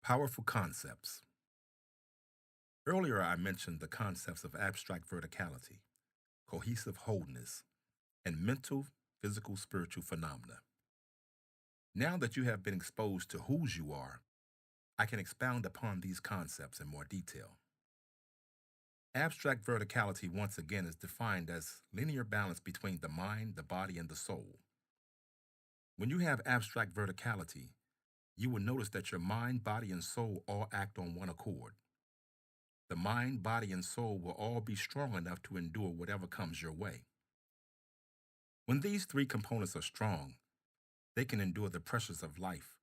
Powerful concepts. Earlier, I mentioned the concepts of abstract verticality, cohesive wholeness, and mental, physical, spiritual phenomena. Now that you have been exposed to whose you are, I can expound upon these concepts in more detail. Abstract verticality, once again, is defined as linear balance between the mind, the body, and the soul. When you have abstract verticality, you will notice that your mind, body, and soul all act on one accord. The mind, body, and soul will all be strong enough to endure whatever comes your way. When these three components are strong, they can endure the pressures of life,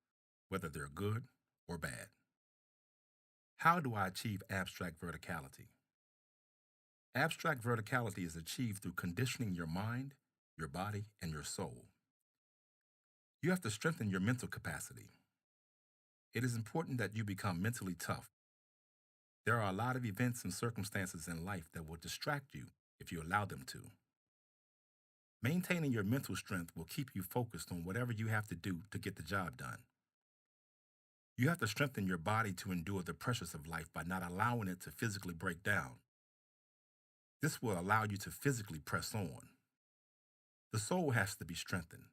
whether they're good or bad. How do I achieve abstract verticality? Abstract verticality is achieved through conditioning your mind, your body, and your soul. You have to strengthen your mental capacity. It is important that you become mentally tough. There are a lot of events and circumstances in life that will distract you if you allow them to. Maintaining your mental strength will keep you focused on whatever you have to do to get the job done. You have to strengthen your body to endure the pressures of life by not allowing it to physically break down. This will allow you to physically press on. The soul has to be strengthened.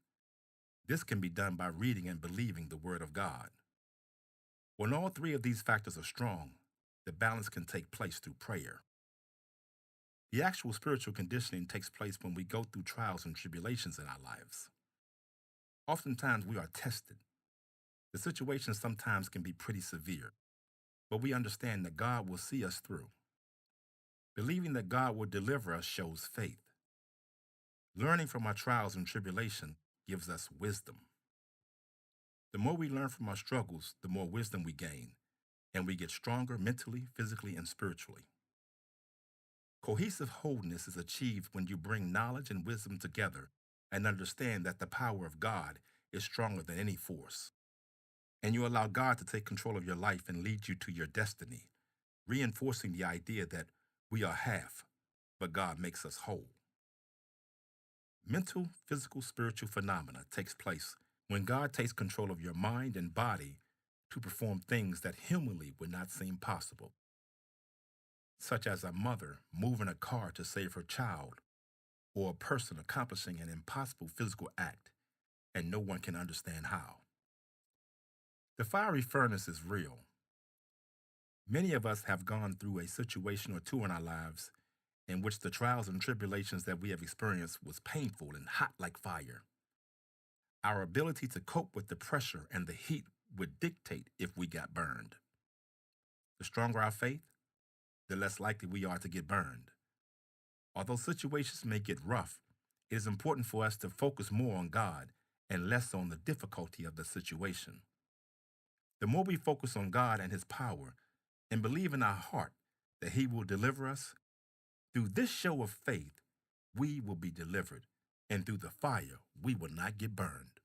This can be done by reading and believing the Word of God. When all three of these factors are strong, the balance can take place through prayer. The actual spiritual conditioning takes place when we go through trials and tribulations in our lives. Oftentimes we are tested. The situation sometimes can be pretty severe, but we understand that God will see us through. Believing that God will deliver us shows faith. Learning from our trials and tribulation gives us wisdom. The more we learn from our struggles, the more wisdom we gain, and we get stronger mentally, physically, and spiritually. Cohesive wholeness is achieved when you bring knowledge and wisdom together and understand that the power of God is stronger than any force. And you allow God to take control of your life and lead you to your destiny, reinforcing the idea that we are half, but God makes us whole. Mental, physical, spiritual phenomena takes place when God takes control of your mind and body to perform things that humanly would not seem possible, such as a mother moving a car to save her child, or a person accomplishing an impossible physical act, and no one can understand how. The fiery furnace is real. Many of us have gone through a situation or two in our lives in which the trials and tribulations that we have experienced was painful and hot like fire. Our ability to cope with the pressure and the heat would dictate if we got burned. The stronger our faith, the less likely we are to get burned. Although situations may get rough, it is important for us to focus more on God and less on the difficulty of the situation. The more we focus on God and His power and believe in our heart that He will deliver us, through this show of faith, we will be delivered, and through the fire, we will not get burned.